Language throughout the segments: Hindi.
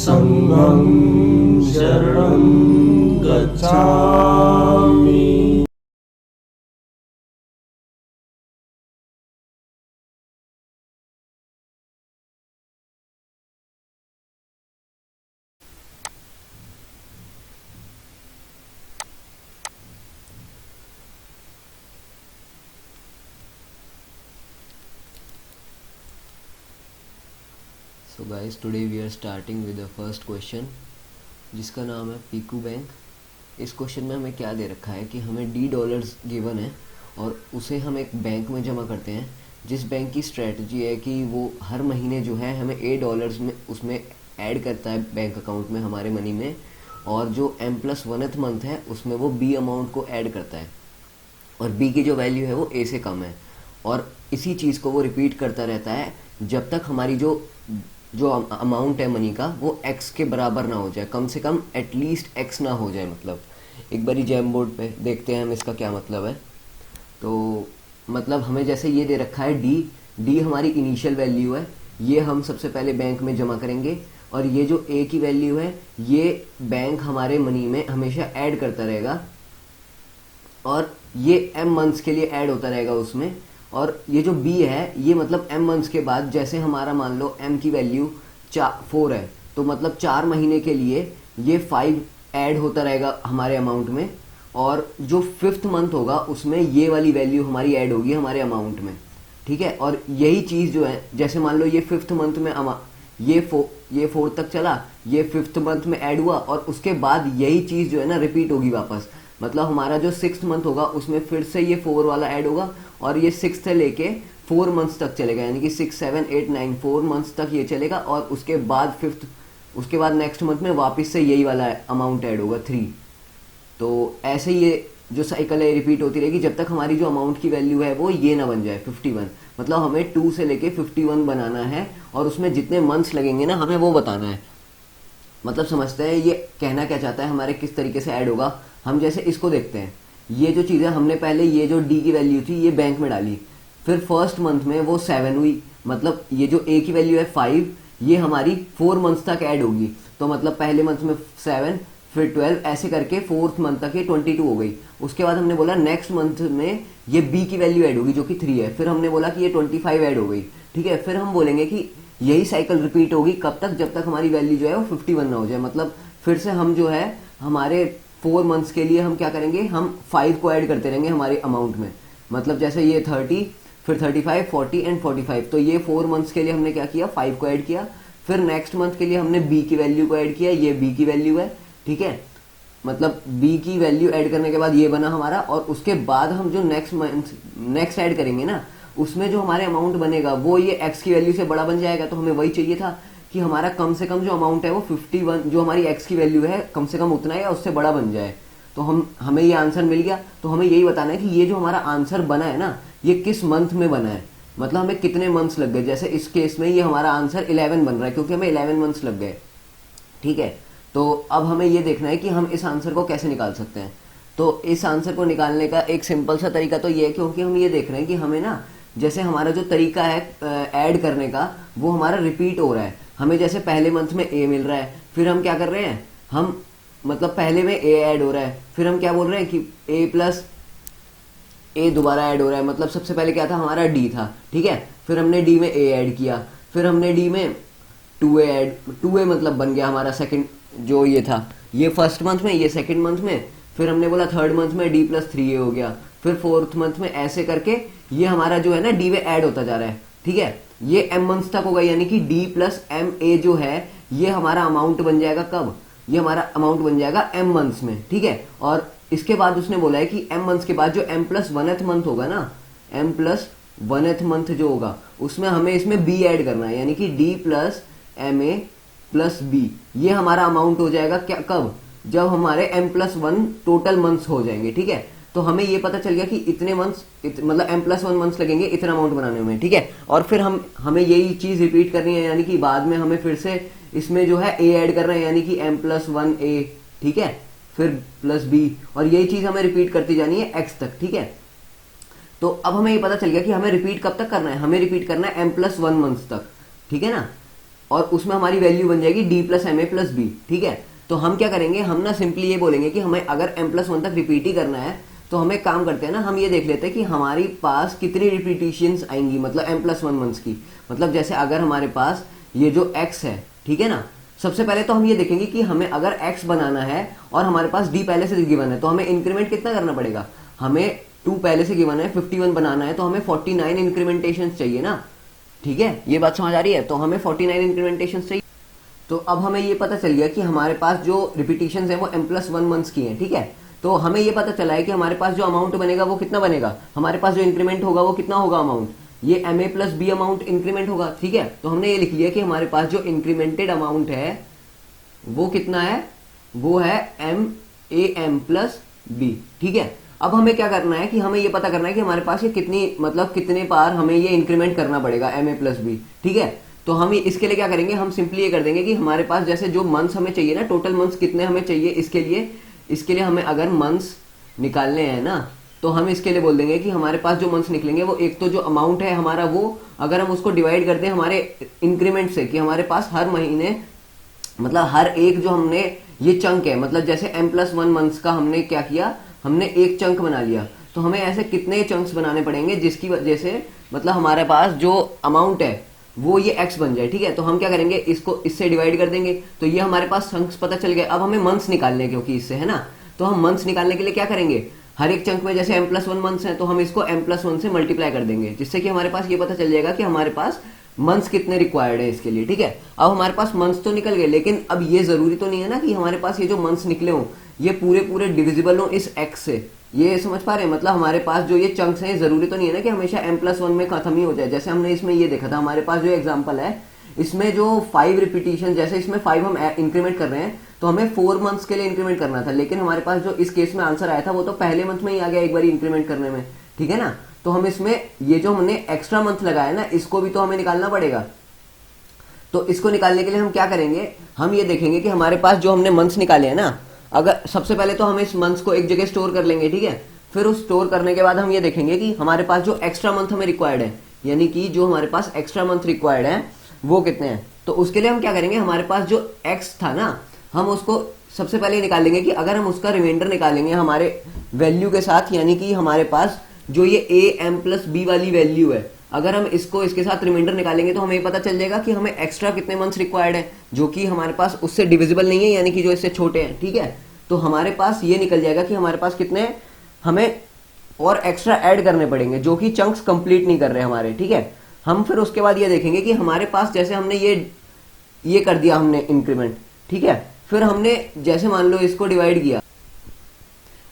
संघं शरणं गच्छामि। So guys, today we are starting with the first question जिसका नाम है पीकू बैंक। इस क्वेश्चन में हमें क्या दे रखा है कि हमें $D गिवन है और उसे हम एक बैंक में जमा करते हैं, जिस बैंक की स्ट्रेटजी है कि वो हर महीने जो है हमें $A में उसमें ऐड करता है बैंक अकाउंट में, हमारे मनी में, और जो M+1th मंथ है उसमें वो B अमाउंट को ऐड करता है और B की जो वैल्यू है वो A से कम है। और इसी चीज़ को वो रिपीट करता रहता है जब तक हमारी जो अमाउंट है मनी का वो x के बराबर ना हो जाए, कम से कम एटलीस्ट x ना हो जाए। मतलब एक बारी जैम बोर्ड पे देखते हैं हम इसका क्या मतलब है। तो मतलब हमें जैसे ये दे रखा है डी हमारी इनिशियल वैल्यू है, ये हम सबसे पहले बैंक में जमा करेंगे, और ये जो a की वैल्यू है ये बैंक हमारे मनी में हमेशा ऐड करता रहेगा और ये m मंथ्स के लिए ऐड होता रहेगा उसमें। और ये जो b है ये मतलब m मंथ्स के बाद, जैसे हमारा मान लो m की वैल्यू 4 है तो मतलब 4 महीने के लिए ये 5 ऐड होता रहेगा हमारे अमाउंट में, और जो 5th मंथ होगा उसमें ये वाली वैल्यू हमारी ऐड होगी हमारे अमाउंट में, ठीक है। और यही चीज़ जो है, जैसे मान लो ये 5th मंथ में ये 4 तक चला, ये 5th मंथ में ऐड हुआ, और उसके बाद यही चीज़ जो है ना रिपीट होगी वापस। मतलब हमारा जो 6th मंथ होगा उसमें फिर से ये 4 वाला ऐड होगा और ये 6 से लेके 4 मंथ्स तक चलेगा, यानी कि 6, 7, 8, 9 4 मंथ्स तक ये चलेगा, और उसके बाद उसके बाद नेक्स्ट मंथ में वापस से यही वाला अमाउंट ऐड होगा 3। तो ऐसे ये जो साइकिल है रिपीट होती रहेगी जब तक हमारी जो अमाउंट की वैल्यू है वो ये ना बन जाए 51। मतलब हमें 2 से लेके 51 बनाना है और उसमें जितने मंथ्स लगेंगे ना हमें वो बताना है। मतलब समझते हैं ये कहना क्या चाहता है, हमारे किस तरीके से ऐड होगा। हम जैसे इसको देखते हैं, ये जो चीज़ है हमने पहले ये जो डी की वैल्यू थी ये बैंक में डाली, फिर फर्स्ट मंथ में वो 7 हुई, मतलब ये जो ए की वैल्यू है 5 ये हमारी 4 मंथ्स तक ऐड होगी। तो मतलब पहले मंथ में 7 फिर 12 ऐसे करके 4th मंथ तक ये 22 हो गई। उसके बाद हमने बोला नेक्स्ट मंथ में ये बी की वैल्यू ऐड होगी जो कि 3 है, फिर हमने बोला कि ये 25 ऐड हो गई, ठीक है। फिर हम बोलेंगे कि यही साइकिल रिपीट होगी कब तक, जब तक हमारी वैल्यू जो है वो 51 ना हो जाए। मतलब फिर से हम जो है हमारे 4 मंथ्स के लिए हम क्या करेंगे, हम 5 को ऐड करते रहेंगे हमारे अमाउंट में। मतलब जैसे ये 30 फिर 35 40 एंड 45, तो ये 4 मंथ्स के लिए हमने क्या किया 5 को ऐड किया, फिर नेक्स्ट मंथ के लिए हमने बी की वैल्यू को ऐड किया, ये बी की वैल्यू है, ठीक है। मतलब बी की वैल्यू ऐड करने के बाद ये बना हमारा, और उसके बाद हम जो नेक्स्ट ऐड करेंगे ना उसमें जो हमारे अमाउंट बनेगा वो ये एक्स की वैल्यू से बड़ा बन जाएगा। तो हमें वही चाहिए था कि हमारा कम से कम जो अमाउंट है वो 51 जो हमारी एक्स की वैल्यू है कम से कम उतना या उससे बड़ा बन जाए। तो हमें ये आंसर मिल गया। तो हमें यही बताना है कि ये जो हमारा आंसर बना है ना ये किस मंथ में बना है, मतलब हमें कितने मंथ्स लग गए। जैसे इस केस में ये हमारा आंसर 11 बन रहा है क्योंकि हमें 11 मंथ्स लग गए, ठीक है। तो अब हमें ये देखना है कि हम इस आंसर को कैसे निकाल सकते हैं। तो इस आंसर को निकालने का एक सिंपल सा तरीका तो ये है, क्योंकि हम ये देख रहे हैं कि हमें ना जैसे हमारा जो तरीका है ऐड करने का वो हमारा रिपीट हो रहा है। हमें जैसे पहले मंथ में ए मिल रहा है, फिर हम क्या कर रहे हैं, हम मतलब पहले में ए ऐड हो रहा है, फिर हम क्या बोल रहे हैं कि ए प्लस ए दोबारा ऐड हो रहा है। मतलब सबसे पहले क्या था हमारा डी था, ठीक है, फिर हमने डी में ए ऐड किया, फिर हमने डी में 2a मतलब बन गया हमारा सेकंड जो ये था, ये फर्स्ट मंथ में, ये सेकंड मंथ में, फिर हमने बोला थर्ड मंथ में d+3a हो गया, फिर 4th मंथ में, ऐसे करके ये हमारा जो है ना डी में ऐड होता जा रहा है, ठीक है। ये m मंथ्स तक होगा, यानी कि d+ma जो है ये हमारा अमाउंट बन जाएगा कब, ये हमारा अमाउंट बन जाएगा m मंथ्स में, ठीक है। और इसके बाद उसने बोला है कि m मंथ्स के बाद जो m+1th मंथ होगा ना, m+1th मंथ जो होगा उसमें हमें इसमें b ऐड करना है, यानी कि d+ma+b ये हमारा अमाउंट हो जाएगा क्या, कब, जब हमारे m+1 टोटल मंथ्स हो जाएंगे, ठीक है। तो हमें ये पता चल गया कि इतने मंथ्स मतलब m+1 मंथ्स लगेंगे इतना अमाउंट बनाने में, ठीक है। और फिर हमें यही चीज रिपीट करनी है, यानी कि बाद में हमें फिर से इसमें जो है a ऐड करना है, यानी कि m+1a, ठीक है, फिर +b, और यही चीज हमें रिपीट करती जानी है x तक, ठीक है। तो अब हमें ये पता चल गया कि हमें रिपीट कब तक करना है, हमें रिपीट करना है m+1 मंथ्स तक, ठीक है ना। और उसमें हमारी वैल्यू बन जाएगी D plus M A plus B, ठीक है। तो हम क्या करेंगे, हम ना सिंपली ये बोलेंगे कि हमें अगर m प्लस 1 तक रिपीट ही करना है तो हम एक काम करते हैं ना, हम ये देख लेते हैं कि हमारी पास कितनी रिपीटिशंस आएंगी, मतलब m प्लस 1 मंथ्स की। मतलब जैसे अगर हमारे पास ये जो x है, ठीक है ना, सबसे पहले तो हम ये देखेंगे कि हमें अगर x बनाना है और हमारे पास d पहले से गिवन है तो हमें इंक्रीमेंट कितना करना पड़ेगा, हमें 2 पहले से गिवन है, 51 बनाना है तो हमें 49 इंक्रीमेंटेशन चाहिए ना, ठीक है। ये बात समझ आ रही है, तो हमें 49 इंक्रीमेंटेशन चाहिए। तो अब हमें ये पता चल गया कि हमारे पास जो रिपीटिशंस है वो m प्लस 1 मंथ्स की हैं, ठीक है। तो हमें ये पता चला है कि हमारे पास जो अमाउंट बनेगा वो कितना बनेगा, हमारे पास जो इंक्रीमेंट होगा वो कितना होगा अमाउंट, ये M A plus B amount increment होगा, ठीक है। तो हमने ये लिख लिया कि हमारे पास जो इंक्रीमेंटेड अमाउंट है वो कितना है, वो है M A M plus B, ठीक है। अब हमें क्या करना है कि हमें ये पता करना है कि हमारे पास ये कितनी, मतलब कितने बार हमें ये इंक्रीमेंट करना पड़ेगा एम ए प्लस बी, ठीक है। तो हम इसके लिए क्या करेंगे, हम सिंपली ये कर देंगे कि हमारे पास जैसे जो मंथ्स हमें चाहिए ना, टोटल मंथ्स कितने हमें चाहिए, इसके लिए हमें अगर मंथ्स निकालने हैं ना, तो हम इसके लिए बोल देंगे कि हमारे पास जो मंथ्स निकलेंगे वो एक तो जो अमाउंट है हमारा, वो अगर हम उसको डिवाइड कर दें हमारे इंक्रीमेंट से, कि हमारे पास हर महीने, मतलब हर एक जो हमने ये चंक है, मतलब जैसे m प्लस 1 मंथ्स का हमने क्या किया, हमने एक चंक बना लिया, तो हमें ऐसे कितने चंक्स बनाने पड़ेंगे जिसकी वजह से मतलब हमारे पास जो अमाउंट है वो ये x बन जाए, ठीक है। तो हम क्या करेंगे, इसको इससे डिवाइड कर देंगे, तो ये हमारे पास चंक्स पता चल गए। अब हमें मंथ्स निकालने, क्योंकि इससे है ना, तो हम मंथ्स निकालने के लिए क्या करेंगे, हर एक चंक में जैसे m प्लस 1 मंथ्स है तो हम इसको m प्लस 1 से मल्टीप्लाई कर देंगे, जिससे कि हमारे पास ये पता चल जाएगा कि हमारे पास मंथ्स कितने रिक्वायर्ड है इसके लिए, ठीक है। अब हमारे पास मंथ्स तो निकल गए, लेकिन अब ये जरूरी तो नहीं है ना कि हमारे पास ये जो मंथ्स निकले हों ये पूरे पूरे डिविजिबल हो इस x से, ये समझ पा रहे हैं। मतलब हमारे पास जो ये चंक्स हैं जरूरी तो नहीं है ना कि हमेशा m प्लस 1 में खत्म ही हो जाए। जैसे हमने इसमें ये देखा था, हमारे पास जो एग्जांपल है इसमें जो 5 रिपीटिशन, जैसे इसमें 5 हम इंक्रीमेंट कर रहे हैं तो हमें 4 मंथ्स के लिए इंक्रीमेंट करना था, लेकिन हमारे पास जो इस केस में आंसर आया था वो तो पहले मंथ में ही आ गया एक बार इंक्रीमेंट करने में, ठीक है ना। तो हम इसमें ये जो हमने एक्स्ट्रा मंथ लगाया ना, इसको भी तो हमें निकालना पड़ेगा। तो इसको निकालने के लिए हम क्या करेंगे, हम ये देखेंगे कि हमारे पास जो हमने मंथ्स निकाले हैं ना, अगर सबसे पहले तो हम इस मंथ्स को एक जगह स्टोर कर लेंगे, ठीक है। फिर उस स्टोर करने के बाद हम ये देखेंगे कि हमारे पास जो एक्स्ट्रा मंथ हमें रिक्वायर्ड है, यानी कि जो हमारे पास एक्स्ट्रा मंथ रिक्वायर्ड है वो कितने हैं। तो उसके लिए हम क्या करेंगे, हमारे पास जो एक्स था ना, हम उसको सबसे पहले निकाल लेंगे कि अगर हम उसका रिमाइंडर निकालेंगे हमारे वैल्यू के साथ, यानी कि हमारे पास जो ये ए एम प्लस बी वाली वैल्यू है, अगर हम इसको इसके साथ रिमाइंडर निकालेंगे तो हमें पता चल जाएगा कि हमें एक्स्ट्रा कितने मंथ्स रिक्वायर्ड है, जो कि हमारे पास उससे डिविजिबल नहीं है, यानी कि जो इससे छोटे हैं, ठीक है। तो हमारे पास ये निकल जाएगा कि हमारे पास कितने हमें और एक्स्ट्रा ऐड करने पड़ेंगे, जो कि चंक्स कंप्लीट नहीं कर रहे हमारे, ठीक है। हम फिर उसके बाद ये देखेंगे कि हमारे पास जैसे हमने ये कर दिया हमने इंक्रीमेंट, ठीक है। फिर हमने जैसे मान लो इसको डिवाइड किया,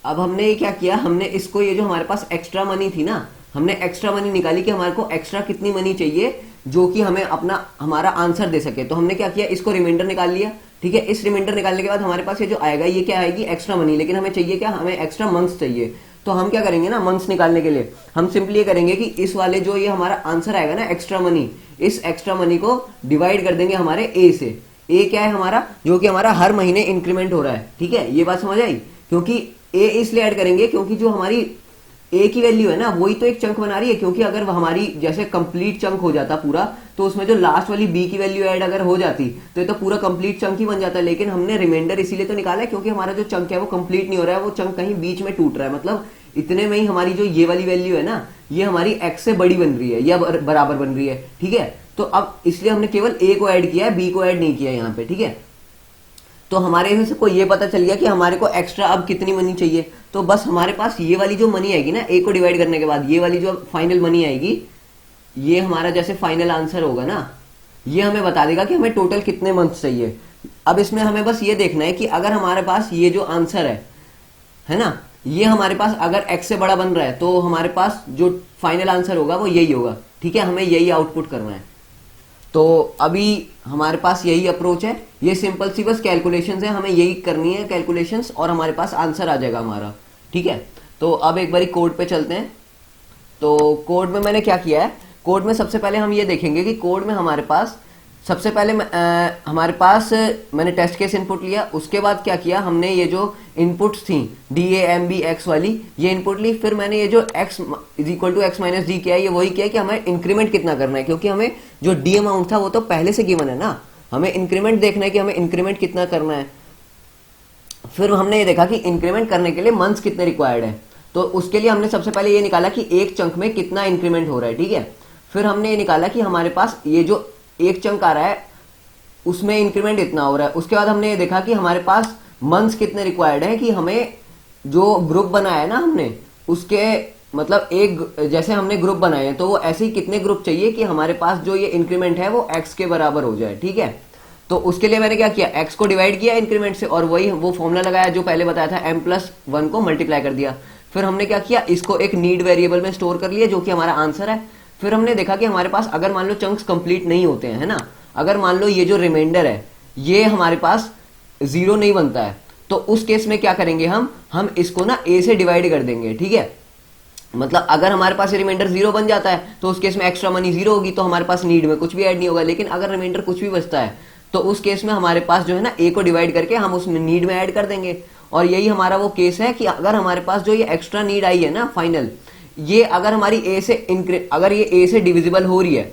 अब हमने ये क्या किया, हमने इसको ये जो हमारे पास एक्स्ट्रा मनी थी ना, हमने एक्स्ट्रा मनी निकाली कि हमारे को एक्स्ट्रा कितनी मनी चाहिए जो कि हमें अपना हमारा आंसर दे सके। तो हमने क्या किया, इसको रिमाइंडर निकाल लिया, ठीक है। इस रिमाइंडर निकालने के बाद हमारे पास ये जो आएगा ये क्या आएगी, एक्स्ट्रा मनी, लेकिन हमें चाहिए क्या, हमें एक्स्ट्रा मंथ्स चाहिए। तो हम क्या करेंगे ना, मंथ्स निकालने के लिए हम सिंपली ये करेंगे कि इस वाले जो ये हमारा आंसर आएगा ना एक्स्ट्रा मनी, इस एक्स्ट्रा मनी को डिवाइड कर देंगे हमारे ए से। ए क्या है हमारा, जो कि हमारा हर महीने इंक्रीमेंट हो रहा है, ठीक है। ये बात समझ आई, क्योंकि ए इसलिए ऐड करेंगे क्योंकि जो हमारी ए की वैल्यू है ना वही तो एक चंक बना रही है, क्योंकि अगर हमारी जैसे कंप्लीट चंक हो जाता पूरा, तो उसमें जो लास्ट वाली बी की वैल्यू ऐड अगर हो जाती तो ये तो पूरा कंप्लीट चंक ही बन जाता। लेकिन हमने रिमाइंडर इसीलिए तो निकाला है क्योंकि हमारा जो चंक है वो कंप्लीट नहीं हो रहा है, वो चंक कहीं बीच में टूट रहा है। मतलब इतने में ही हमारी जो ये वाली वैल्यू है ना, ये हमारी एक्स से बड़ी बन रही है या बराबर बन रही है, ठीक है। तो अब इसलिए हमने केवल ए को ऐड किया है, बी को ऐड नहीं किया यहाँ पे, ठीक है। तो हमारे इसमें से को ये पता चल गया कि हमारे को एक्स्ट्रा अब कितनी मनी चाहिए। तो बस हमारे पास ये वाली जो मनी आएगी ना, ए को डिवाइड करने के बाद ये वाली जो फाइनल मनी आएगी, ये हमारा जैसे फाइनल आंसर होगा ना, ये हमें बता देगा कि हमें टोटल कितने मंथ्स चाहिए। अब इसमें हमें बस ये देखना है कि अगर हमारे पास ये जो आंसर है ना, ये हमारे पास अगर x से बड़ा बन रहा है तो हमारे पास जो फाइनल आंसर होगा वो यही होगा, ठीक है। हमें यही आउटपुट करना है। तो अभी हमारे पास यही अप्रोच है, ये सिंपल सी बस कैलकुलेशंस है, हमें यही करनी है कैलकुलेशंस और हमारे पास आंसर आ जाएगा हमारा, ठीक है। तो अब एक बारी कोड पे चलते हैं। तो कोड में मैंने क्या किया है, कोड में सबसे पहले हम ये देखेंगे कि कोड में हमारे पास सबसे पहले हमारे पास मैंने टेस्ट केस इनपुट लिया, उसके बाद क्या किया हमने, ये जो इनपुट्स थी D A M B X वाली ये इनपुट ली। फिर मैंने ये जो x is equal to X minus D किया, ये वही किया कि हमें इंक्रीमेंट कितना करना है, क्योंकि हमें जो डी अमाउंट था वो तो पहले से गिवन है ना, हमें इंक्रीमेंट देखना है कि हमें इंक्रीमेंट कितना करना है। फिर हमने ये देखा कि इंक्रीमेंट करने के लिए मंथ्स कितने रिक्वायर्ड है, तो उसके लिए हमने सबसे पहले ये निकाला कि एक चंक में कितना इंक्रीमेंट हो रहा है, ठीक है। फिर हमने ये निकाला कि हमारे पास ये जो एक चंक आ रहा है उसमें इंक्रीमेंट इतना हो रहा है। उसके बाद हमने ये देखा कि हमारे पास मंथ्स कितने रिक्वायर्ड है, कि हमें जो ग्रुप बनाया है ना हमने उसके मतलब एक जैसे हमने ग्रुप बनाए हैं तो वो ऐसे ही कितने ग्रुप चाहिए कि हमारे पास जो ये इंक्रीमेंट है वो x के बराबर हो जाए, ठीक है। तो उसके लिए मैंने क्या किया, x को डिवाइड किया इंक्रीमेंट से और वही वो फॉर्मूला लगाया जो पहले बताया था, m+1 को मल्टीप्लाई कर दिया। फिर हमने क्या किया, इसको एक नीड वेरिएबल में स्टोर कर लिया जो कि हमारा आंसर है। फिर हमने देखा कि हमारे पास अगर मान लो चंक्स कंप्लीट नहीं होते हैं, है ना, अगर मान लो ये जो रिमाइंडर है ये हमारे पास 0 नहीं बनता है, तो उस केस में क्या करेंगे, हम इसको ना a से डिवाइड कर देंगे, ठीक है। मतलब अगर हमारे पास रिमाइंडर 0 बन जाता है तो उस केस में एक्स्ट्रा मनी 0 होगी, तो हमारे पास नीड में कुछ भी ऐड नहीं होगा। लेकिन अगर रिमाइंडर कुछ भी बचता है तो उस केस में हमारे पास जो है ना a को डिवाइड करके हम उस नीड में ऐड कर देंगे। और यही हमारा वो केस है कि अगर हमारे पास जो ये एक्स्ट्रा नीड आई है ना फाइनल, ये अगर हमारी अगर ये a से डिविजिबल हो रही है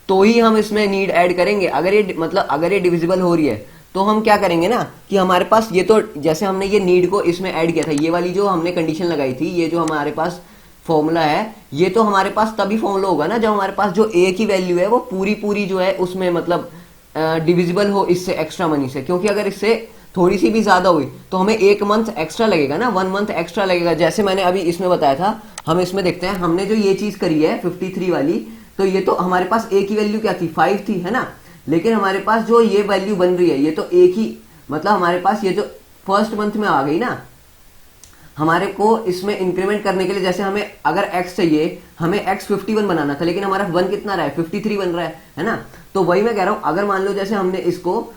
तो ही हम इसमें नीड ऐड करेंगे। अगर ये डिविजिबल हो रही है तो हम क्या करेंगे ना कि हमारे पास ये तो जैसे हमने ये नीड को इसमें ऐड किया था, ये वाली जो हमने कंडीशन लगाई थी, ये जो हमारे पास फॉर्मूला है, ये तो हमारे पास तभी फॉर्मूला होगा ना जब हमारे पास जो a की वैल्यू है वो पूरी जो है उसमें मतलब डिविजिबल हो इससे एक्स्ट्रा मनी से। क्योंकि अगर इससे थोड़ी सी भी ज्यादा हुई तो हमें एक मंथ एक्स्ट्रा लगेगा ना, 1 मंथ एक्स्ट्रा लगेगा। जैसे मैंने अभी इसमें बताया था, हम इसमें देखते हैं हमने जो ये चीज करी है 53 वाली, तो ये तो हमारे पास a की वैल्यू क्या थी, 5 थी, है ना। लेकिन हमारे पास जो ये वैल्यू बन रही है ये तो a की मतलब हमारे पास ये जो फर्स्ट मंथ में आ गई ना, हमारे को इसमें इंक्रीमेंट करने के लिए जैसे हमें अगर x चाहिए, हमें x 51 बनाना था, लेकिन हमारा 1 कितना रहा है, 53 बन रहा है ना। तो वही मैं कह रहा हूं, अगर मान लो जैसे हमने इसको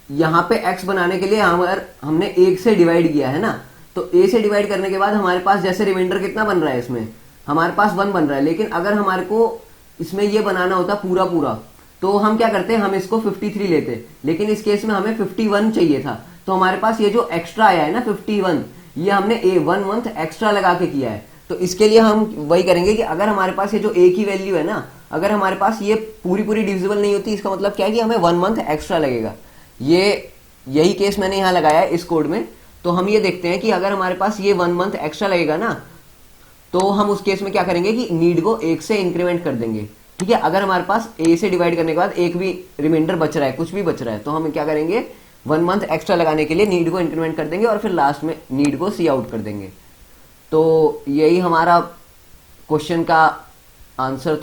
यहाँ पे x बनाने के लिए हमने 1 से डिवाइड किया है ना, तो a से डिवाइड करने के बाद हमारे पास जैसे रिमाइंडर कितना बन रहा है, इसमें हमारे पास 1 बन रहा है। लेकिन अगर हमारे को इसमें ये बनाना होता पूरा तो हम क्या करते हैं, हम इसको 53 लेते, लेकिन इस केस में हमें 51 चाहिए था। तो हमारे पास ये जो एक्स्ट्रा आया है ना 51, ये हमने 1 मंथ एक्स्ट्रा लगा के किया है। तो इसके लिए हम वही करेंगे कि अगर हमारे पास ये जो a की वैल्यू है ना, अगर हमारे पास ये पूरी डिविजिबल नहीं होती, इसका मतलब क्या है कि हमें 1 मंथ एक्स्ट्रा लगेगा। यही केस मैंने यहाँ लगाया है इस कोड में। तो हम ये देखते हैं कि अगर हमारे पास ये 1 मंथ एक्स्ट्रा लगेगा ना, तो हम उस केस में क्या करेंगे कि नीड को 1 से इंक्रीमेंट कर देंगे, ठीक है। अगर हमारे पास a से डिवाइड करने के बाद एक भी रिमाइंडर बच रहा है, कुछ भी बच रहा है, तो हम क्या करेंगे, 1 मंथ एक्स्ट्रा लगाने के लिए नीड को इंक्रीमेंट कर देंगे और फिर लास्ट में नीड को सी आउट कर देंगे। तो यही हमारा क्वेश्चन का आंसर था।